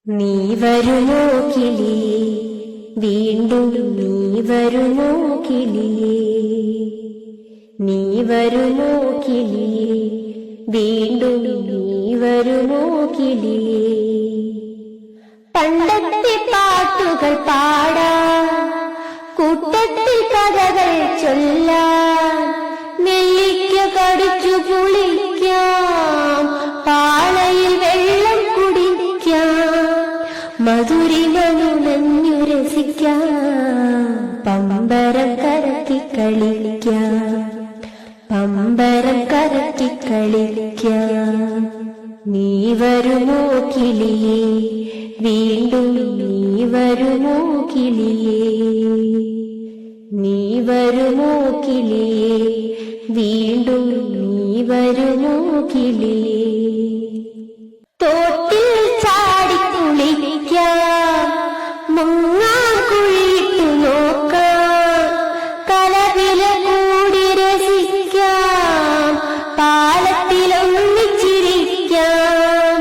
നീ വരുമോ കിളിയേ, വീണ്ടും നീ വരുമോ കിളിയേ, നീ വരുമോ കിളിയേ, വീണ്ടും നീ വരുമോ കിളിയേ. പണ്ടത്തെ പാട്ടുകൾ പാടാൻ, കൂട്ടത്തിൽ കഥകൾ ചൊല്ലാൻ, നെല്ലിക്ക കടിച്ചു കുളിക്കാം, പാളയിൽ വെള്ളം കുടിക്കാം, മധുരിമ നുണഞ്ഞു രസിക്കാം, പമ്പരം കരക്കി കളിക്കാം, പമ്പരം കരക്കി കളിക്കാം. നീ വരുമോ കിളിയേ, വീണ്ടും നീ വരുമോ കിളിയേ, നീ വരുമോ കിളിയേ, വീണ്ടും നീ വരുമോ കിളിയേ. തോട്ടിൽ ചാടി കുളിക്കാം, മുങ്ങാൻ കുഴിയിട്ടു നോക്കാം, കലവില കൂടി രസിക്കാം, പാലത്തിലൊന്നിച്ചിരിക്കാം,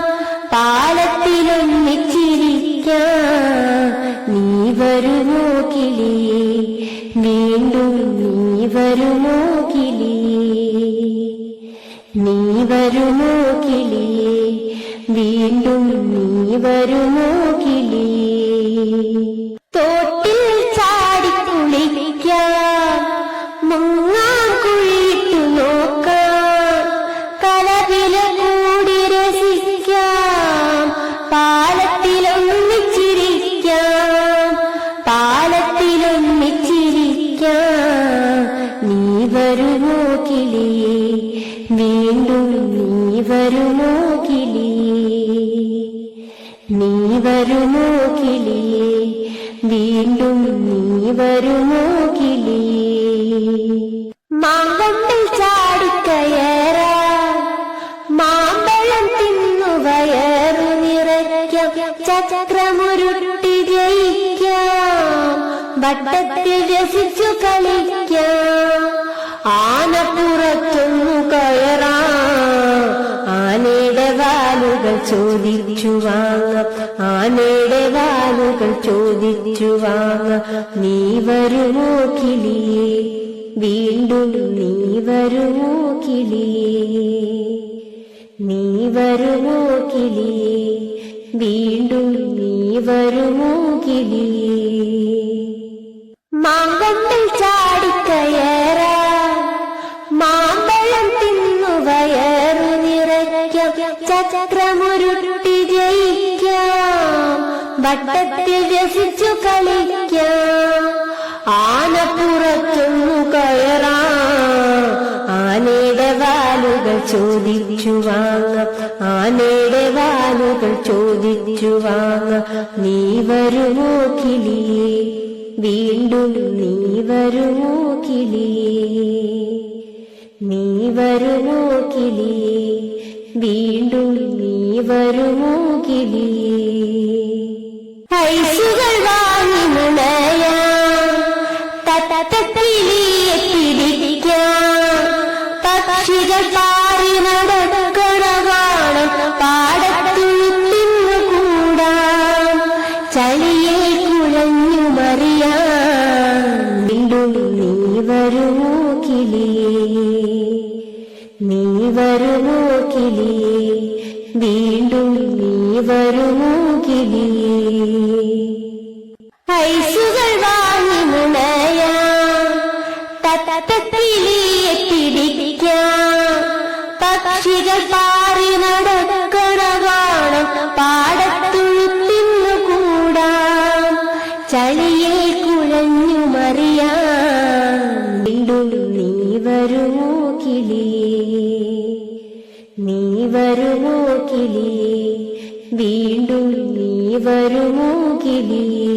പാലത്തിലൊന്നിച്ചിരിക്കാം. നീ വരുമോ കിളിയേ, വീണ്ടും നീ വരുമോ കിളിയേ, നീ വരുമോ കിളിയേ, വീണ്ടും നീ വരുമോ കിളിയേ. തോട്ടിൽ ചാടി കുളിക്കാം, മുങ്ങാൻ കുഴിയിട്ടു നോക്കാം, കലവില കൂടി രസിക്കാം, പാലത്തിലൊന്നിച്ചിരിക്കാം, പാലത്തിലൊന്നിച്ചിരിക്കാം. നീ വരുമോ കിളിയേ, വീണ്ടും നീ വരുമോ കിളിയേ, നീ വരുമോ കിളിയേ, വീണ്ടും നീ വരുമോ കിളിയേ. മാങ്കണ്ടിൽ ചാടിക്കയറാം, മാമ്പഴം തിന്നു വയറു നിറയ്ക്കാം, ചക്രമുരുട്ടി ജയിക്കാം, വട്ടത്തിൽ രസിച്ചു കളിക്കാം, ആനപ്പുറത്തൊന്നു കയറാം, ആനയുടെ വാലുകൾ ചോദിച്ചു വാങ്ങാം, ആനയുടെ വാലുകൾ ചോദിച്ചു വാങ്ങാം. നീ വരുമോ കിളിയേ, വീണ്ടും നീ വരുമോ കിളിയേ, നീ വരുമോ കിളിയേ, വീണ്ടും നീ വരുമോ കിളിയേ. മാങ്കണ്ടിൽ ചാടിക്കയറാം, മാമ്പഴം തിന്നു വയറു നിറയ്ക്കാം, ചക്രമുരുട്ടി ജയിക്കാം, വട്ടത്തിൽ രസിച്ചു കളിക്കാം, ആനപ്പുറത്തൊന്നു കയറാം, ആനയുടെ വാലുകൾ ചോദിച്ചു വാങ്ങാം, ആനയുടെ വാലുകൾ ചോദിച്ചു വാങ്ങാം. നീ വരുമോ കിളിയേ, വീണ്ടും നീ വരുമോ കിളിയേ, നീ വരുമോ കിളിയേ, വീണ്ടും നീ വരുമോ കിളിയേ. ഐസുകൾ വാങ്ങി നുണയാം, തത്തക്കിളിയെ പിടിക്കാം, പക്ഷികൾ പാറി നടക്കണ കാണാം, പാടത്തു തിന്നു കൂടാം, ചളിയെ കുഴഞ്ഞു മറിയാം. വീണ്ടും നീ വരുമോ കിളിയേ, നീ വരുമോ കിളിയേ, വീണ്ടും നീ വരുമോ കിളിയേ. ഐസുകൾ വാങ്ങി നുണയാം, തത്തക്കിളിയെ പിടിക്കാം, പക്ഷികൾ പാറി നടക്കണ കാണാം, പാടത്തു തിന്നു കൂടാം, ചളിയെ കുഴഞ്ഞു മറിയാം. വീണ്ടും നീ വരുമോ കിളിയേ, നീ വരുമോ കിളിയേ, വീണ്ടും നീ വരുമോ കിളിയേ, നീ വരുമോ കിളിയേ, വീണ്ടും നീ വരുമോ കിളിയേ. ഐസുകൾ വാങ്ങി നുണയാം, തത്തക്കിളിയെ പിടിക്കാം, പക്ഷികൾ പാറി നടക്കണ കാണാം, പാടത്തു തിന്നു കൂടാം, ചളിയെ കുഴഞ്ഞു മറിയാം. വീണ്ടും നീ വരുമോ കിളിയേ, നീ വരുമോ കിളിയേ, വീണ്ടും നീ വരുമോ കിളിയേ.